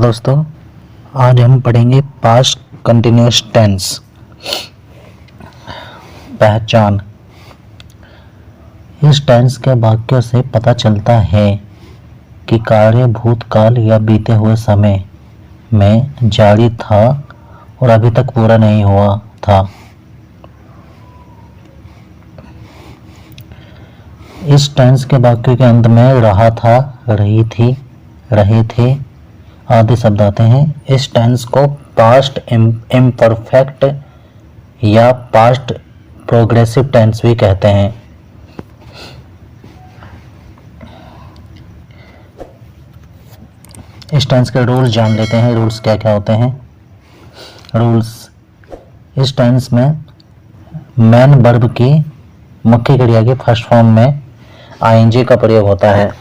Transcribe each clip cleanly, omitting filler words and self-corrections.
दोस्तों, आज हम पढ़ेंगे पास्ट कंटिन्यूअस टेंस। पहचान। इस टेंस के वाक्यों से पता चलता है कि कार्य भूतकाल या बीते हुए समय में जारी था और अभी तक पूरा नहीं हुआ था। इस टेंस के वाक्य के अंत में रहा था, रही थी, रहे थे आदि शब्द आते हैं। इस टेंस को पास्ट इम्परफेक्ट या पास्ट प्रोग्रेसिव टेंस भी कहते हैं। इस टेंस के रूल्स जान लेते हैं। रूल्स क्या क्या होते हैं। रूल्स, इस टेंस में मेन वर्ब की मुख्य क्रिया के फर्स्ट फॉर्म में आईएनजी का प्रयोग होता है।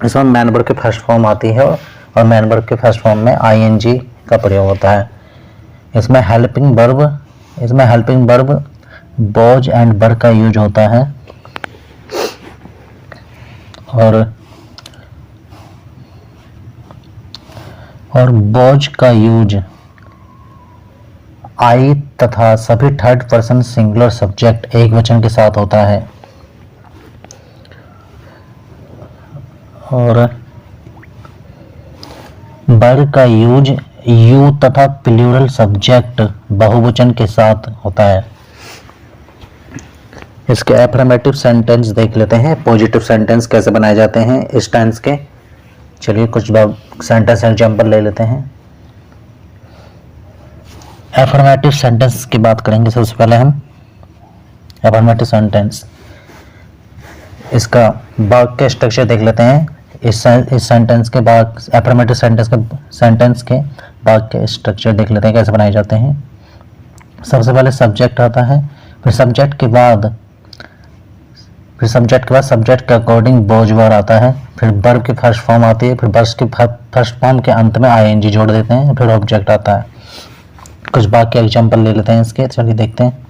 इसमें मेन वर्ब की फर्स्ट फॉर्म आती है और मेन वर्ब के फर्स्ट फॉर्म में आईएनजी का प्रयोग होता है। इसमें हेल्पिंग वर्ब वॉज एंड वर का यूज होता है और वॉज का यूज आई तथा सभी थर्ड पर्सन सिंगुलर सब्जेक्ट एक वचन के साथ होता है। और वर का यूज यू तथा प्लूरल सब्जेक्ट बहुवचन के साथ होता है। इसके एफर्मेटिव सेंटेंस देख लेते हैं। पॉजिटिव सेंटेंस कैसे बनाए जाते हैं इस टेंस के। चलिए कुछ सेंटेंस एग्जांपल ले लेते हैं। एफर्मेटिव सेंटेंस की बात करेंगे सबसे पहले हम। एफर्मेटिव सेंटेंस, इसका वाक्य स्ट्रक्चर देख लेते हैं। इस सेंटेंस के बाद एफर्मेटिव सेंटेंस के वाक्य स्ट्रक्चर देख लेते हैं कैसे बनाए जाते हैं। सबसे पहले सब्जेक्ट आता है, फिर सब्जेक्ट के बाद सब्जेक्ट के अकॉर्डिंग वॉज वर आता है, फिर वर्ब की फर्स्ट फॉर्म आती है, फिर वर्ब की फर्स्ट फॉर्म के अंत में आईएनजी जोड़ देते हैं, फिर ऑब्जेक्ट आता है। कुछ वाक्य एग्जांपल ले लेते हैं इसके। चलिए देखते हैं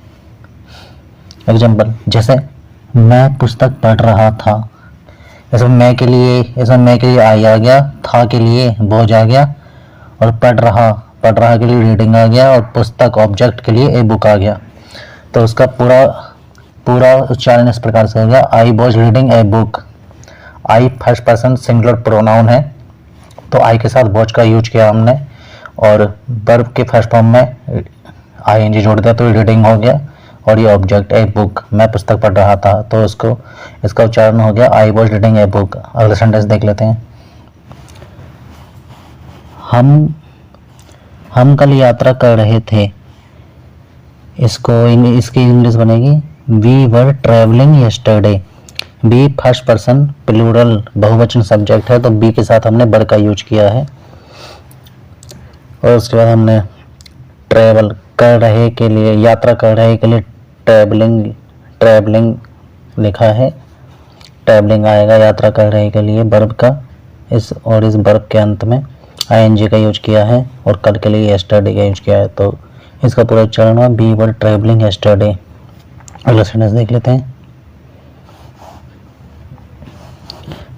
एग्जांपल। जैसे मैं पुस्तक पढ़ रहा था, इसमें मैं के लिए आई आ गया, था के लिए वॉज आ गया, और पढ़ रहा के लिए रीडिंग आ गया, और पुस्तक ऑब्जेक्ट के लिए ए बुक आ गया। तो उसका पूरा उच्चारण इस प्रकार से हो गया, I was reading a book. I first person singular pronoun है, तो आई के साथ वॉज का यूज किया हमने, और वर्ब के फर्स्ट फॉर्म में आईएनजी जोड़ दिया तो रीडिंग हो गया, और ये ऑब्जेक्ट ए बुक, मैं पुस्तक पढ़ रहा था, तो इसका उच्चारण हो गया I was reading a book. अगला सेंटेंस देख लेते हैं। हम कल यात्रा कर रहे थे, इसकी इंग्लिश बनेगी we were travelling yesterday. We first person plural बहुवचन सब्जेक्ट है, तो बी के साथ हमने वर का यूज किया है। और उसके बाद हमने ट्रेवल कर रहे के लिए, यात्रा कर रहे के लिए ट्रैवलिंग लिखा है, ट्रैवलिंग आएगा यात्रा कर रहे के लिए वर्ब का। इस वर्ब के अंत में आईएनजी का यूज किया है, और कल के लिए यस्टरडे का यूज किया है, तो इसका पूरा उच्चारण हुआ बी वर ट्रैवलिंग यस्टरडे। अगला सेंटेंस देख लेते हैं।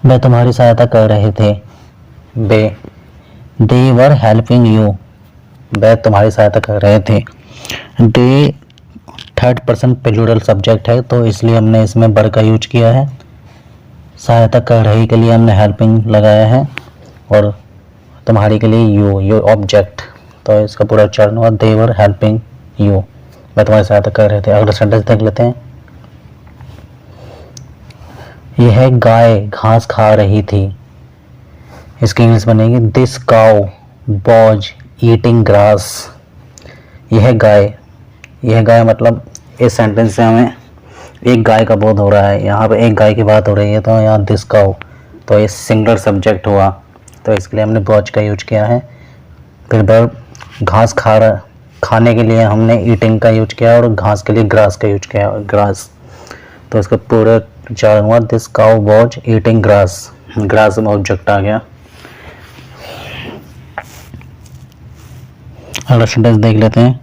वे तुम्हारी सहायता कर रहे थे, दे वर हेल्पिंग यू। वे तुम्हारी सहायता कर रहे थे। They third person plural subject है, तो इसलिए हमने इसमें वर का यूज किया है। सहायता कर रही के लिए हमने हेल्पिंग लगाया है, और तुम्हारी के लिए यू ऑब्जेक्ट, तो इसका पूरा उच्चारण हुआ दे वर हेल्पिंग यू। मैं तुम्हारी सहायता कर रहे थे। अगला सेंटेंस देख लेते हैं। यह गाय घास खा रही थी, इसकी इंग्लिश बनेगी this cow was eating grass. यह गाय मतलब इस सेंटेंस से हमें एक गाय का बोध हो रहा है। यहाँ पे एक गाय की बात हो रही है, तो यहाँ दिस काउ, तो ये सिंगुलर सब्जेक्ट हुआ, तो इसके लिए हमने वॉज का यूज किया है। फिर वर्ब घास खाने के लिए हमने ईटिंग का यूज किया, और घास के लिए ग्रास का यूज किया, ग्रास, तो इसका पूरा उच्चारण हुआ this cow was eating grass. Grass में ऑब्जेक्ट आ गया। अगला सेंटेंस देख लेते हैं।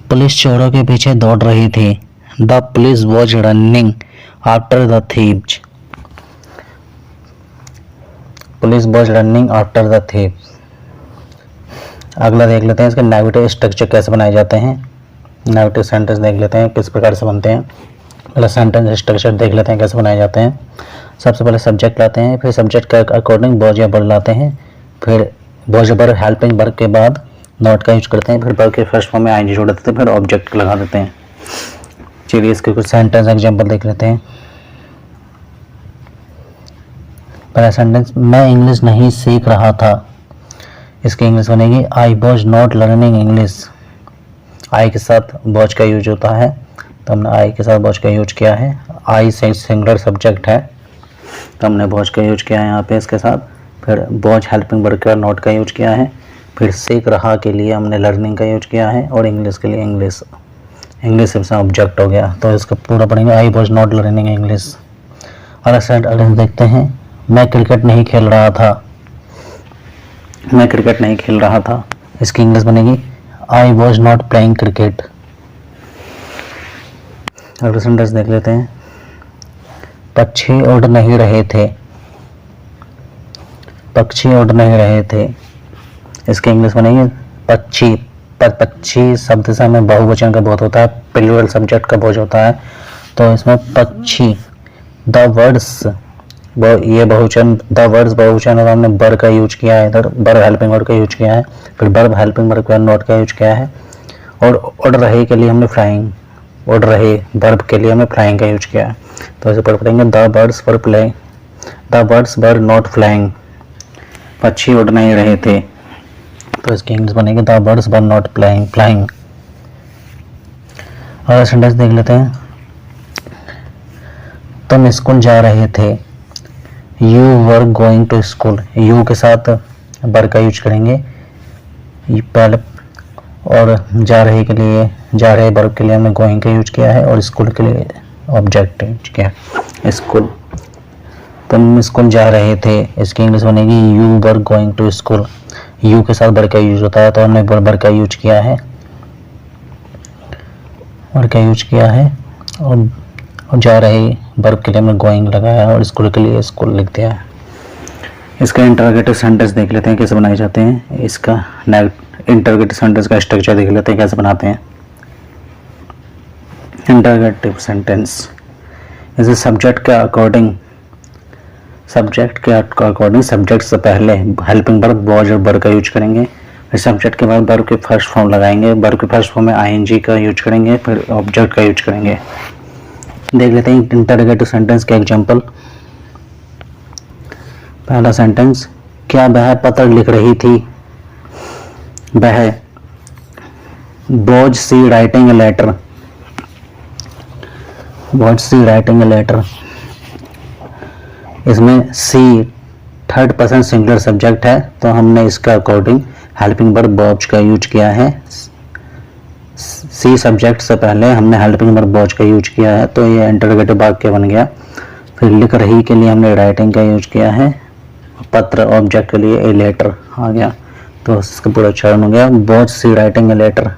पुलिस चोरों के पीछे दौड़ रही थी, the police was running after the thieves. Police was running after the thief. अगला देख लेते हैं इसके नेगेटिव स्ट्रक्चर कैसे बनाए जाते हैं। नेगेटिव सेंटेंस देख लेते हैं किस प्रकार से बनते हैं। पहले सेंटेंस स्ट्रक्चर देख लेते हैं कैसे बनाए जाते हैं। सबसे पहले सब्जेक्ट लाते हैं, फिर सब्जेक्ट के अकॉर्डिंग वॉज या वर्ब लाते हैं, फिर वॉज या वर्ब हेल्पिंग वर्ब के बाद नॉट का यूज करते हैं, फिर वर्ब के फर्स्ट फॉर्म में आईएनजी जोड़ देते हैं, फिर ऑब्जेक्ट लगा देते हैं। चलिए इसके कुछ सेंटेंस एग्जांपल देख लेते हैं। पहला सेंटेंस, मैं इंग्लिश नहीं सीख रहा था। इसकी इंग्लिश बनेगी I was not learning English. I के साथ वॉज का यूज होता है, तो हमने आई के साथ वॉज का यूज किया है। आई से सिंगुलर सब्जेक्ट है, तो हमने वॉज का यूज किया है यहाँ पे इसके साथ। फिर वॉज हेल्पिंग वर्ब का नॉट का यूज किया है। फिर सीख रहा के लिए हमने लर्निंग का यूज किया है, और इंग्लिश के लिए इंग्लिश से ऑब्जेक्ट हो गया, तो इसका पूरा पढ़ेंगे आई वॉज नॉट लर्निंग इंग्लिश। अगला सेंटेंस देखते हैं, मैं क्रिकेट नहीं खेल रहा था। मैं क्रिकेट नहीं खेल रहा था, इसकी इंग्लिश बनेगी I was not playing cricket. अगला सेंटेंस देख लेते हैं, पक्षी उड़ नहीं रहे थे। पक्षी उड़ नहीं रहे थे, इसकी इंग्लिश बनेगी पक्षी। पर पक्षी शब्द से हमें बहुवचन का बोध होता है, प्लूरल सब्जेक्ट का बोझ होता है, तो इसमें पक्षी द वर्ड्स ये बहुवचन, द वर्ड्स बहुवचन है, हमने बर का यूज किया है, इधर बर हेल्पिंग वर्ब का यूज किया है, फिर वर्ब हेल्पिंग वर्ब का नॉट का यूज किया है, और उड़ रहे के लिए हमने फ्लाइंग, उड़ रहे वर्ब के लिए हमने फ्लाइंग का यूज किया है, तो ऐसे पढ़ पड़ेंगे the birds were flying, the birds were not flying. पक्षी उड़ नहीं रहे थे, तो इसकी इंग्लिश बनेगी the birds were not flying. अगला सेंटेंस देख लेते हैं, तुम स्कूल जा रहे थे। You were going to school, you के साथ वर का यूज करेंगे पहले, और जा रहे के लिए, जा रहे वर्ब के लिए हमने गोइंग का यूज किया है, और स्कूल के लिए ऑब्जेक्ट यूज किया है स्कूल। तुम स्कूल जा रहे थे, इसकी इंग्लिश बनेगी you were going to school. You के साथ वर का यूज होता है, तो हमने वर का यूज किया है, वर का यूज किया है, और जा रहे वर्ब के लिए हमने गोइंग लगाया है, और स्कूल के लिए स्कूल लिख दिया है। इसका इंटरोगेटिव सेंटेंस देख लेते हैं कैसे बनाए जाते हैं। इसका इंटरोगेटिव सेंटेंस का स्ट्रक्चर देख लेते हैं कैसे बनाते हैं। इंटरोगेटिव सेंटेंस इसे सब्जेक्ट के अकॉर्डिंग, सब्जेक्ट से पहले हेल्पिंग वर्ब वॉज और वर का यूज करेंगे, फिर सब्जेक्ट के बाद वर्ब के फर्स्ट फॉर्म लगाएंगे, वर्ब के फर्स्ट फॉर्म में आईएनजी का यूज करेंगे, फिर ऑब्जेक्ट का यूज करेंगे। देख लेते हैं इंटरोगेटिव सेंटेंस के एग्जांपल। पहला सेंटेंस, क्या वह पत्र लिख रही थी। वह, was she writing a letter. Was she writing a letter, इसमें she third person singular subject है, तो हमने इसका अकॉर्डिंग हेल्पिंग वर्ब वॉज का यूज किया है। सी सब्जेक्ट से पहले हमने हेल्पिंग वर्ब वॉज का यूज किया है, तो ये इंटरोगेटिव वाक्य बन गया। फिर लिख रही के लिए हमने राइटिंग का यूज किया है, पत्र ऑब्जेक्ट के लिए ए लेटर आ गया, तो इसका पूरा उच्चारण हो गया was she writing a letter.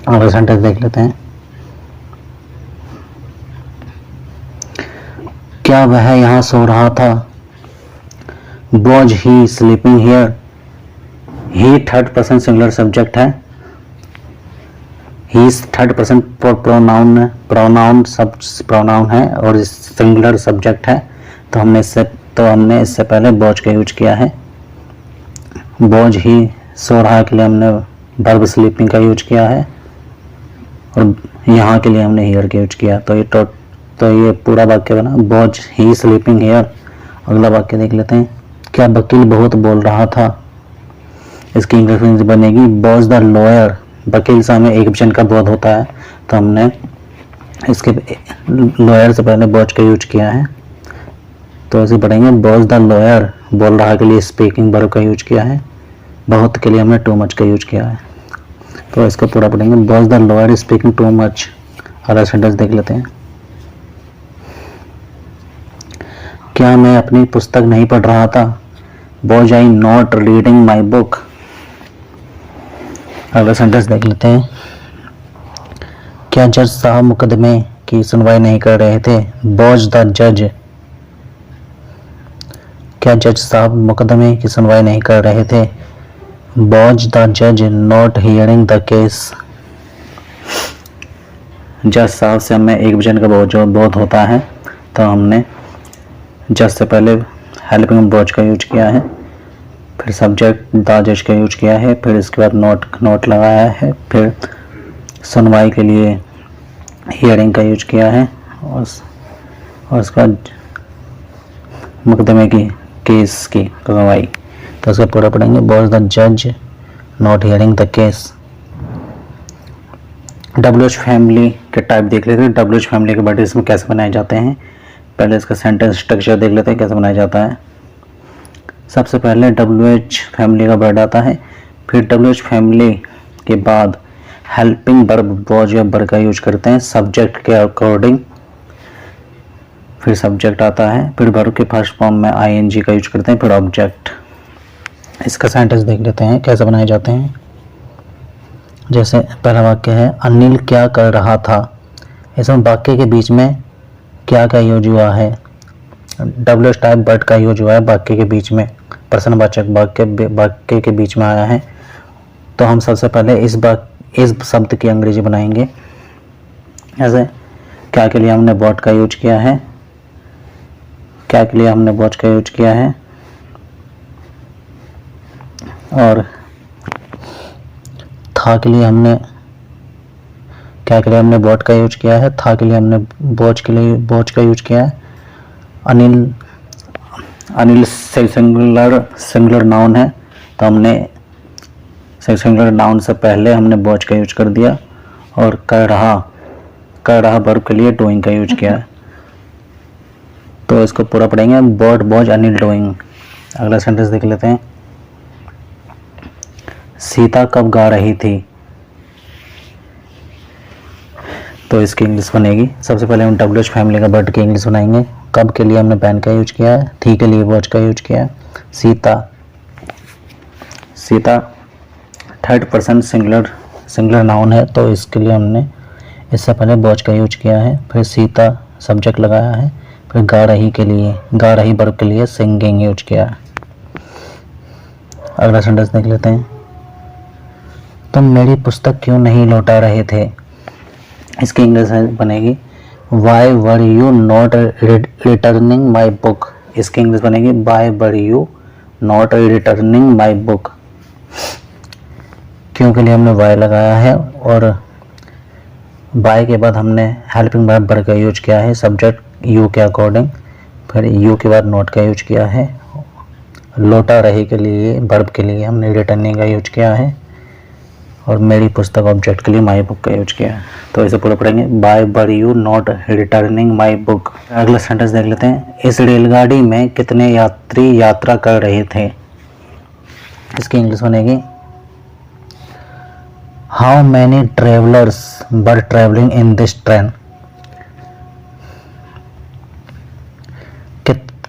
अगला सेंटेंस देख लेते हैं, क्या वह यहाँ सो रहा था। Was he sleeping here. He third person singular subject है, ही थर्ड पर्सन प्रोनाउन है, और सिंगुलर सब्जेक्ट है, तो हमने इससे पहले वॉज का यूज किया है। वॉज ही सो रहा के लिए हमने वर्ब स्लीपिंग का यूज किया है, और यहाँ के लिए हमने हियर का यूज किया, तो ये पूरा वाक्य बना वॉज ही स्लीपिंग हियर। अगला वाक्य देख लेते हैं, क्या वकील बहुत बोल रहा था। इसकी इंग्लिश बनेगी वॉज द लॉयर। वकील से हमें एक वचन का बोध होता है, तो हमने इसके लॉयर से पहले वॉज का यूज किया है, तो ऐसे पढ़ेंगे वॉज द लॉयर। बोल रहा के लिए स्पीकिंग वर्ब का यूज किया है, बहुत के लिए हमने टू मच का यूज किया है, तो इसका पूरा पढ़ेंगे was the lawyer speaking too much. अगला सेंटेंस देख लेते हैं, क्या मैं अपनी पुस्तक नहीं पढ़ रहा था। Was I not reading my book. अगला सेंटेंस देख लेते हैं, क्या जज साहब मुकदमे की सुनवाई नहीं कर रहे थे। वॉज द जज क्या जज साहब मुकदमे की सुनवाई नहीं कर रहे थे? वॉज द जज नॉट हियरिंग द केस? जज साहब से हमें एक वचन का बोध होता है, तो हमने जज से पहले हेल्पिंग वॉज का यूज किया है, फिर सब्जेक्ट द जज का यूज किया है, फिर इसके बाद नोट लगाया है, फिर सुनवाई के लिए हियरिंग का यूज किया है, और उसके बाद मुकदमे की केस की सुनवाई। तो उसका पूरा पढ़ेंगे। वॉज द जज not hearing the case. WH family के टाइप देख लेते हैं। WH फैमिली के वर्ड इसमें कैसे बनाए जाते हैं, पहले इसका सेंटेंस स्ट्रक्चर देख लेते हैं कैसे बनाया जाता है। सबसे पहले WH फैमिली का वर्ड आता है, फिर WH फैमिली के बाद हेल्पिंग वर्ब वॉज या वर का यूज करते हैं सब्जेक्ट के अकॉर्डिंग, फिर सब्जेक्ट आता है, फिर वर्ब के फर्स्ट फॉर्म में ING का यूज करते हैं, फिर ऑब्जेक्ट। इसका सेंटेंस देख लेते हैं कैसे बनाए जाते हैं। जैसे पहला वाक्य है, अनिल क्या कर रहा था। इसमें वाक्य के बीच में क्या का यूज हुआ है, WH टाइप वर्ड का यूज हुआ है वाक्य के बीच में, प्रश्नवाचक वाक्य के बीच में आया है। तो हम सबसे पहले इस शब्द की अंग्रेजी बनाएंगे। ऐसे क्या के लिए हमने वॉट का यूज किया है, क्या के लिए हमने वॉच का यूज किया है, और था के लिए हमने क्या के लिए हमने वॉट का यूज किया है, था के लिए हमने वॉच का यूज किया है। अनिल सिंगुलर नाउन है, तो हमने सिंगुलर नाउन से पहले हमने वॉच का यूज कर दिया, और कर रहा वर्ब के लिए डूइंग का यूज किया है। तो इसको पूरा पढ़ेंगे। What was Anil doing. अगला सेंटेंस देख लेते हैं। सीता कब गा रही थी, तो इसकी इंग्लिश बनेगी। सबसे पहले हम WH फैमिली का वर्ड की इंग्लिश बनाएंगे। कब के लिए हमने पैन का यूज किया है, थी के लिए वॉच का यूज किया है। Sita third person singular noun है, तो इसके लिए हमने इससे पहले वॉच का यूज किया है, फिर सीता सब्जेक्ट लगाया है, फिर गा रही वर्ब के लिए सिंगिंग यूज किया है। अगला सेंटेंस देख लेते हैं। तुम मेरी पुस्तक क्यों नहीं लौटा रहे थे, इसकी इंग्लिश बनेगी why were you not returning my book. इसकी इंग्लिश बनेगी why were you not returning my book. क्यों के लिए हमने वाई लगाया है, और वाई के बाद हमने हेल्पिंग वर्ब का यूज किया है सब्जेक्ट यू के अकॉर्डिंग, फिर यू के बाद नॉट का यूज किया है। लौटा रहे के लिए वर्ब के लिए हमने रिटर्निंग का यूज किया है, और मेरी पुस्तक ऑब्जेक्ट के लिए माई बुक का यूज किया है। तो इसे पूरा पढ़ेंगे। Why were you not returning my book. अगला सेंटेंस देख लेते हैं। इस रेलगाड़ी में कितने यात्री यात्रा कर रहे थे, इसकी इंग्लिश बनेगी how many travellers were travelling in this train.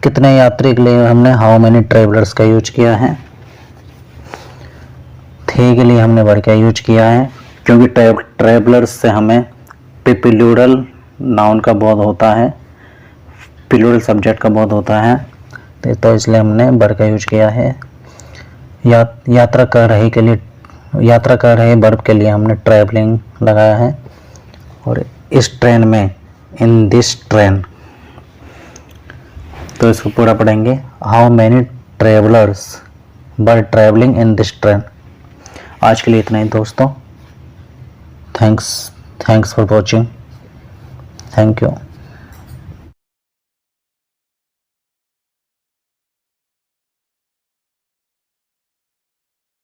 कितने यात्री के लिए हमने हाउ मैनी ट्रेवलर्स का यूज किया है। थे के लिए हमने वर का यूज किया है, क्योंकि ट्रेवलर्स से हमें प्लूरल नाउन का बोध होता है, प्लूरल सब्जेक्ट का बोध होता है, तो इसलिए हमने वर का यूज किया है। यात्रा कर रहे वर्ब के लिए हमने ट्रैवलिंग लगाया है, और इस ट्रेन में इन दिस ट्रेन। तो इसको पूरा पढ़ेंगे। How many travellers were travelling in this train. आज के लिए इतना ही दोस्तों। Thanks for watching. Thank you.